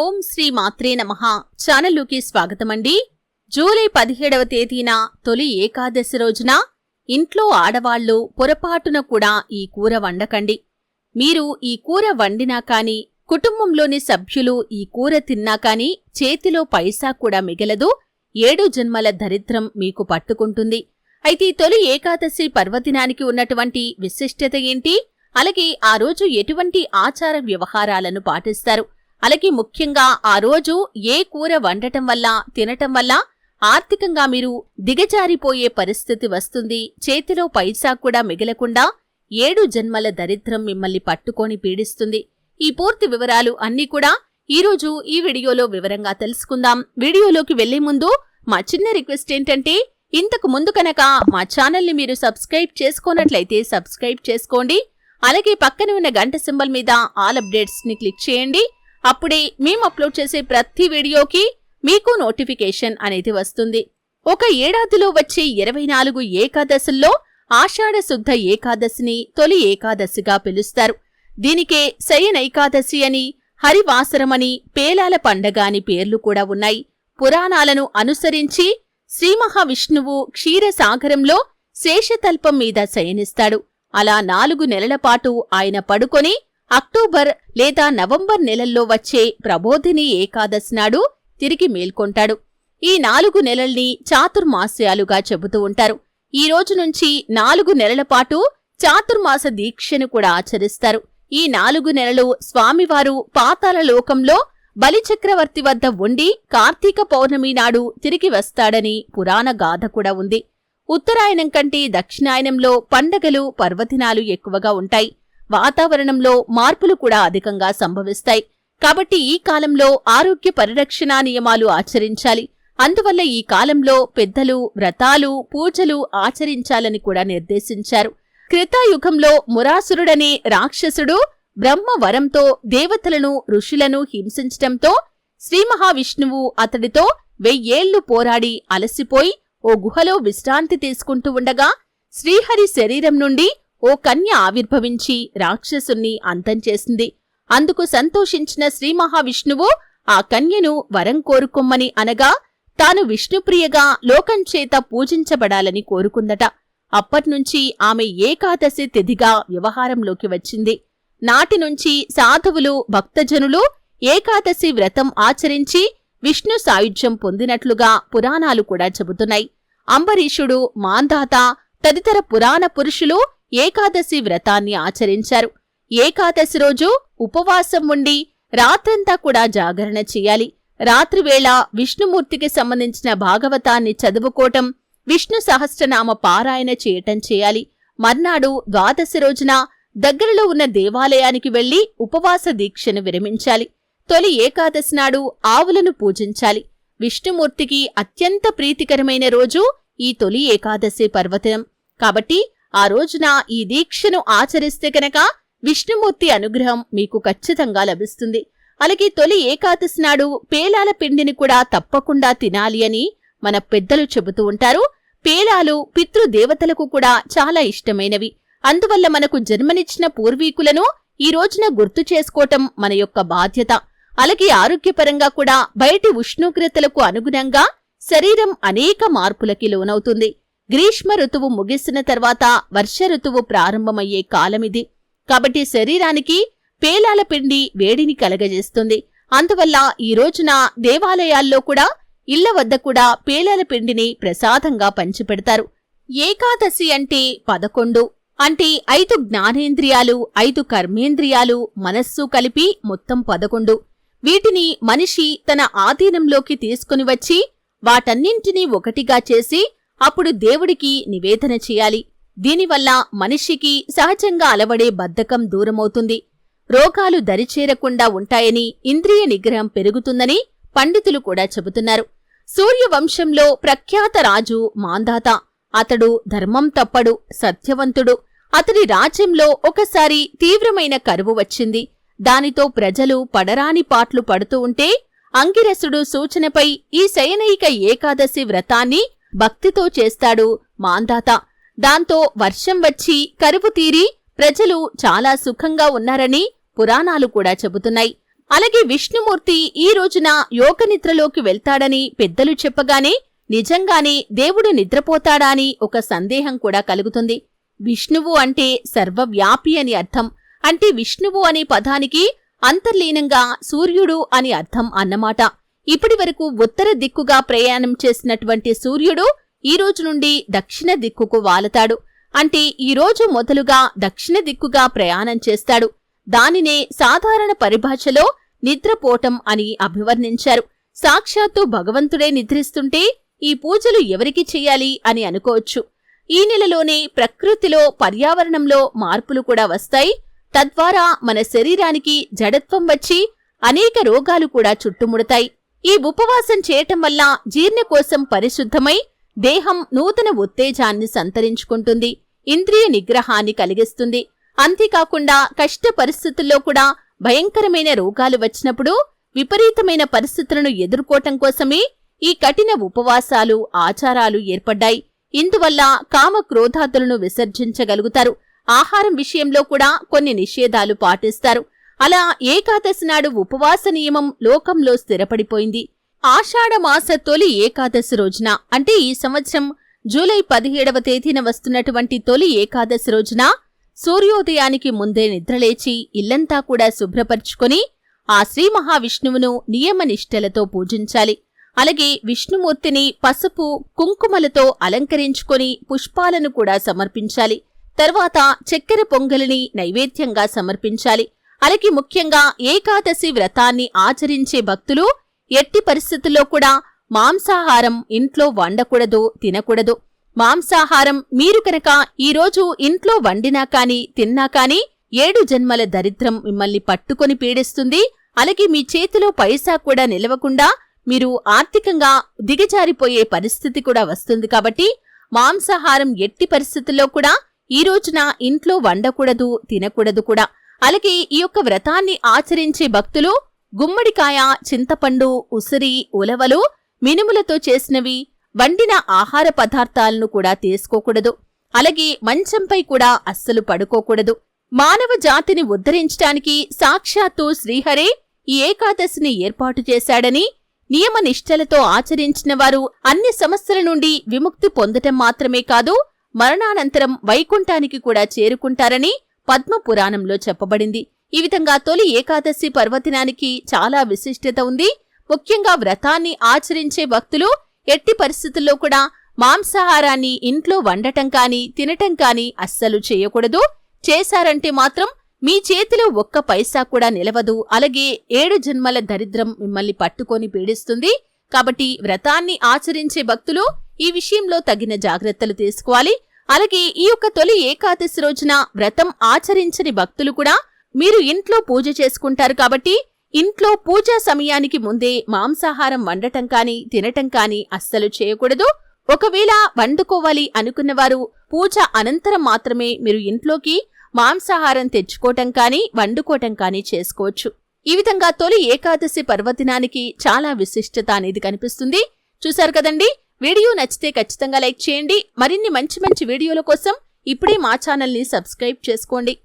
ఓం శ్రీ మాత్రే నమః. ఛానల్లోకి స్వాగతమండి. జూలై 17వ తేదీన తొలి ఏకాదశి రోజున ఇంట్లో ఆడవాళ్లు పొరపాటున కూడా ఈ కూర వండకండి. మీరు ఈ కూర వండినా కాని, కుటుంబంలోని సభ్యులు ఈ కూర తిన్నా కాని చేతిలో పైసా కూడా మిగలదు. 7 జన్మల దరిద్రం మీకు పట్టుకుంటుంది. అయితే తొలి ఏకాదశి పర్వదినానికి ఉన్నటువంటి విశిష్టత ఏంటి? అలాగే ఆ రోజు ఎటువంటి ఆచార వ్యవహారాలను పాటిస్తారు? అలాగే ముఖ్యంగా ఆ రోజు ఏ కూర వండటం వల్ల, తినటం వల్ల ఆర్థికంగా మీరు దిగజారిపోయే పరిస్థితి వస్తుంది. చేతిలో పైసా కూడా మిగలకుండా 7 జన్మల దరిద్రం మిమ్మల్ని పట్టుకొని పీడిస్తుంది. ఈ పూర్తి వివరాలు అన్నీ కూడా ఈరోజు ఈ వీడియోలో వివరంగా తెలుసుకుందాం. వీడియోలోకి వెళ్లే ముందు మా చిన్న రిక్వెస్ట్ ఏంటంటే, ఇంతకు ముందు కనుక మా ఛానల్ని మీరు సబ్స్క్రైబ్ చేసుకోనట్లయితే సబ్స్క్రైబ్ చేసుకోండి. అలాగే పక్కన ఉన్న గంట సింబల్ మీద ఆల్ అప్డేట్స్ ని క్లిక్ చేయండి. అప్పుడే మేము అప్లోడ్ చేసే ప్రతి వీడియోకి మీకు నోటిఫికేషన్ అనేది వస్తుంది. ఒక ఏడాదిలో వచ్చే 24 ఏకాదశుల్లో ఆషాఢ శుద్ధ ఏకాదశిని తొలి ఏకాదశిగా పిలుస్తారు. దీనికే శయనైకాదశి అని, హరివాసరమని, పేలాల పండగ అని పేర్లు కూడా ఉన్నాయి. పురాణాలను అనుసరించి శ్రీ మహావిష్ణువు క్షీరసాగరంలో శేషతల్పం మీద శయనిస్తాడు. అలా 4 నెలల పాటు ఆయన పడుకొని అక్టోబర్ లేదా నవంబర్ నెలల్లో వచ్చే ప్రబోధిని ఏకాదశి నాడు తిరిగి మేల్కొంటాడు. ఈ 4 నెలల్ని చాతుర్మాస్యాలుగా చెబుతూ ఉంటారు. ఈ రోజు నుంచి 4 నెలల పాటు చాతుర్మాస దీక్షను కూడా ఆచరిస్తారు. ఈ 4 నెలలు స్వామివారు పాతాళ లోకంలో బలిచక్రవర్తి వద్ద ఉండి కార్తీక పౌర్ణమి నాడు తిరిగి వస్తాడని పురాణ గాథ కూడా ఉంది. ఉత్తరాయణం కంటే దక్షిణాయనంలో పండగలు, పర్వదినాలు ఎక్కువగా ఉంటాయి. వాతావరణంలో మార్పులు కూడా అధికంగా సంభవిస్తాయి. కాబట్టి ఈ కాలంలో ఆరోగ్య పరిరక్షణ నియమాలు ఆచరించాలి. అందువల్ల ఈ కాలంలో పెద్దలు వ్రతాలు, పూజలు ఆచరించాలని కూడా నిర్దేశించారు. కృతాయుగంలో మురాసురుడనే రాక్షసుడు బ్రహ్మ వరంతో దేవతలను, ఋషులను హింసించటంతో శ్రీ మహావిష్ణువు అతడితో 1000 ఏళ్లు పోరాడి అలసిపోయి ఓ గుహలో విశ్రాంతి తీసుకుంటూ ఉండగా శ్రీహరి శరీరం నుండి ఓ కన్య ఆవిర్భవించి రాక్షసుణ్ణి అంతం చేసింది. అందుకు సంతోషించిన శ్రీ మహావిష్ణువు ఆ కన్యను వరం కోరుకొమ్మని అనగా తాను విష్ణుప్రియగా లోకంచేత పూజించబడాలని కోరుకుందట. అప్పట్నుంచి ఆమె ఏకాదశి తిథిగా వ్యవహారంలోకి వచ్చింది. నాటినుంచి సాధువులు, భక్తజనులు ఏకాదశి వ్రతం ఆచరించి విష్ణు సాయుధ్యం పొందినట్లుగా పురాణాలు కూడా చెబుతున్నాయి. అంబరీషుడు, మాంధాత తదితర పురాణ పురుషులు ఏకాదశి వ్రతాన్ని ఆచరించారు. ఏకాదశి రోజు ఉపవాసం ఉండి రాత్రంతా కూడా జాగరణ చెయ్యాలి. రాత్రివేళ విష్ణుమూర్తికి సంబంధించిన భాగవతాన్ని చదువుకోవటం, విష్ణు సహస్రనామ పారాయణ చేయటం చేయాలి. మర్నాడు ద్వాదశి రోజున దగ్గరలో ఉన్న దేవాలయానికి వెళ్లి ఉపవాస దీక్షను విరమించాలి. తొలి ఏకాదశి నాడు ఆవులను పూజించాలి. విష్ణుమూర్తికి అత్యంత ప్రీతికరమైన రోజు ఈ తొలి ఏకాదశి పర్వదినం. కాబట్టి ఆ రోజున ఈ దీక్షను ఆచరిస్తే కనుక విష్ణుమూర్తి అనుగ్రహం మీకు ఖచ్చితంగా లభిస్తుంది. అలాగే తొలి ఏకాదశి నాడు పేలాల పిండిని కూడా తప్పకుండా తినాలి అని మన పెద్దలు చెబుతూ ఉంటారు. పేలాలు పితృదేవతలకు కూడా చాలా ఇష్టమైనవి. అందువల్ల మనకు జన్మనిచ్చిన పూర్వీకులను ఈ రోజున గుర్తు చేసుకోవటం మన యొక్క బాధ్యత. అలాగే ఆరోగ్యపరంగా కూడా బయటి ఉష్ణోగ్రతలకు అనుగుణంగా శరీరం అనేక మార్పులకి లోనవుతుంది. గ్రీష్మ ఋతువు ముగిసిన తర్వాత వర్ష ఋతువు ప్రారంభమయ్యే కాలమిది. కాబట్టి శరీరానికి పేలాల పిండి వేడిని కలగజేస్తుంది. అందువల్ల ఈ రోజున దేవాలయాల్లో కూడా, ఇళ్ల వద్ద కూడా పేలాల పిండిని ప్రసాదంగా పంచిపెడతారు. ఏకాదశి అంటే 11 అంటే 5 జ్ఞానేంద్రియాలు, 5 కర్మేంద్రియాలు, మనస్సు కలిపి మొత్తం 11. వీటిని మనిషి తన ఆధీనంలోకి తీసుకుని వచ్చి వాటన్నింటినీ ఒకటిగా చేసి అప్పుడు దేవుడికి నివేదన చేయాలి. దీనివల్ల మనిషికి సహజంగా అలవడే బద్ధకం దూరమవుతుంది. రోగాలు దరిచేరకుండా ఉంటాయని, ఇంద్రియ నిగ్రహం పెరుగుతుందని పండితులు కూడా చెబుతున్నారు. సూర్యవంశంలో ప్రఖ్యాత రాజు మాంధాత. అతడు ధర్మం తప్పడు, సత్యవంతుడు. అతడి రాజ్యంలో ఒకసారి తీవ్రమైన కరువు వచ్చింది. దానితో ప్రజలు పడరాని పాట్లు పడుతూ ఉంటే అంగిరసుడు సూచనపై ఈ శయనైక ఏకాదశి వ్రతాన్ని భక్తితో చేస్తాడు మాంధాత. దాంతో వర్షం వచ్చి కరువు తీరి ప్రజలు చాలా సుఖంగా ఉన్నారని పురాణాలు కూడా చెబుతున్నాయి. అలాగే విష్ణుమూర్తి ఈ రోజున యోగనిద్రలోకి వెళ్తాడని పెద్దలు చెప్పగానే నిజంగానే దేవుడు నిద్రపోతాడా అని ఒక సందేహం కూడా కలుగుతుంది. విష్ణువు అంటే సర్వవ్యాపి అని అర్థం. అంటే విష్ణువు అనే పదానికి అంతర్లీనంగా సూర్యుడు అని అర్థం అన్నమాట. ఇప్పటి వరకు ఉత్తర దిక్కుగా ప్రయాణం చేసినటువంటి సూర్యుడు ఈ రోజు నుండి దక్షిణ దిక్కుకు వాలతాడు. అంటే ఈ రోజు మొదలుగా దక్షిణ దిక్కుగా ప్రయాణం చేస్తాడు. దానినే సాధారణ పరిభాషలో నిద్రపోవటం అని అభివర్ణించారు. సాక్షాత్తు భగవంతుడే నిద్రిస్తుంటే ఈ పూజలు ఎవరికి చెయ్యాలి అని అనుకోవచ్చు. ఈ నెలలోనే ప్రకృతిలో పర్యావరణంలో మార్పులు కూడా వస్తాయి. తద్వారా మన శరీరానికి జడత్వం వచ్చి అనేక రోగాలు కూడా చుట్టుముడతాయి. ఈ ఉపవాసం చేయటం వల్ల జీర్ణకోశం పరిశుద్ధమై దేహం నూతన ఉత్తేజాన్ని సంతరించుకుంటుంది, ఇంద్రియ నిగ్రహాన్ని కలిగిస్తుంది. అంతేకాకుండా కష్ట పరిస్థితుల్లో కూడా భయంకరమైన రోగాలు వచ్చినప్పుడు విపరీతమైన పరిస్థితులను ఎదుర్కోవటం కోసమే ఈ కఠిన ఉపవాసాలు ఆచారాలు ఏర్పడ్డాయి. ఇందువల్ల కామ క్రోధాదులను విసర్జించగలుగుతారు. ఆహారం విషయంలో కూడా కొన్ని నిషేధాలు పాటిస్తారు. అలా ఏకాదశి నాడు ఉపవాస నియమం లోకంలో స్థిరపడిపోయింది. ఆషాఢమాస తొలి ఏకాదశి రోజున అంటే ఈ సంవత్సరం జూలై 17వ తేదీన వస్తున్నటువంటి తొలి ఏకాదశి రోజున సూర్యోదయానికి ముందే నిద్రలేచి ఇల్లంతా కూడా శుభ్రపరుచుకొని ఆ శ్రీ మహావిష్ణువును నియమనిష్టలతో పూజించాలి. అలాగే విష్ణుమూర్తిని పసుపు కుంకుమలతో అలంకరించుకొని పుష్పాలను కూడా సమర్పించాలి. తర్వాత చక్కెర పొంగలిని నైవేద్యంగా సమర్పించాలి. అలాగే ముఖ్యంగా ఏకాదశి వ్రతాన్ని ఆచరించే భక్తులు ఎట్టి పరిస్థితుల్లో కూడా మాంసాహారం ఇంట్లో వండకూడదు, తినకూడదు. మాంసాహారం మీరు కనుక ఈరోజు ఇంట్లో వండినా కాని తిన్నా కాని 7 జన్మల దరిద్రం మిమ్మల్ని పట్టుకొని పీడిస్తుంది. అలాగే మీ చేతిలో పైసా కూడా నిలవకుండా మీరు ఆర్థికంగా దిగజారిపోయే పరిస్థితి కూడా వస్తుంది. కాబట్టి మాంసాహారం ఎట్టి పరిస్థితుల్లో కూడా ఈ రోజున ఇంట్లో వండకూడదు, తినకూడదు కూడా. అలాగే ఈ యొక్క వ్రతాన్ని ఆచరించే భక్తులు గుమ్మడికాయ, చింతపండు, ఉసిరి, ఉలవలు, మినుములతో చేసినవి వండిన ఆహార పదార్థాలను కూడా తీసుకోకూడదు. అలాగే మంచంపై కూడా అస్సలు పడుకోకూడదు. మానవ జాతిని ఉద్ధరించటానికి సాక్షాత్తు శ్రీహరే ఈ ఏకాదశిని ఏర్పాటు చేశాడని, నియమనిష్టలతో ఆచరించిన వారు అన్ని సమస్యల నుండి విముక్తి పొందటం మాత్రమే కాదు, మరణానంతరం వైకుంఠానికి కూడా చేరుకుంటారని పద్మపురాణంలో చెప్పబడింది. ఈ విధంగా తొలి ఏకాదశి పర్వదినానికి చాలా విశిష్టత ఉంది. ముఖ్యంగా వ్రతాన్ని ఆచరించే భక్తులు ఎట్టి పరిస్థితుల్లో కూడా మాంసాహారాన్ని ఇంట్లో వండటం కాని తినటం కాని అస్సలు చేయకూడదు. చేశారంటే మాత్రం మీ చేతిలో ఒక్క పైసా కూడా నిలవదు. అలాగే 7 జన్మల దరిద్రం మిమ్మల్ని పట్టుకొని పీడిస్తుంది. కాబట్టి వ్రతాన్ని ఆచరించే భక్తులు ఈ విషయంలో తగిన జాగ్రత్తలు తీసుకోవాలి. అలాగే ఈ యొక్క తొలి ఏకాదశి రోజున వ్రతం ఆచరించని భక్తులు కూడా మీరు ఇంట్లో పూజ చేసుకుంటారు. కాబట్టి ఇంట్లో పూజా సమయానికి ముందే మాంసాహారం వండటం కాని తినటం కాని అస్సలు చేయకూడదు. ఒకవేళ వండుకోవాలి అనుకున్నవారు పూజ అనంతరం మాత్రమే మీరు ఇంట్లోకి మాంసాహారం తెచ్చుకోవటం కాని వండుకోవటం కాని చేసుకోవచ్చు. ఈ విధంగా తొలి ఏకాదశి పర్వదినానికి చాలా విశిష్టత అనేది కనిపిస్తుంది. చూశారు కదండి. వీడియో నచ్చితే ఖచ్చితంగా లైక్ చేయండి. మరిన్ని మంచి మంచి వీడియోల కోసం ఇప్పుడే మా ఛానల్ని సబ్స్క్రైబ్ చేసుకోండి.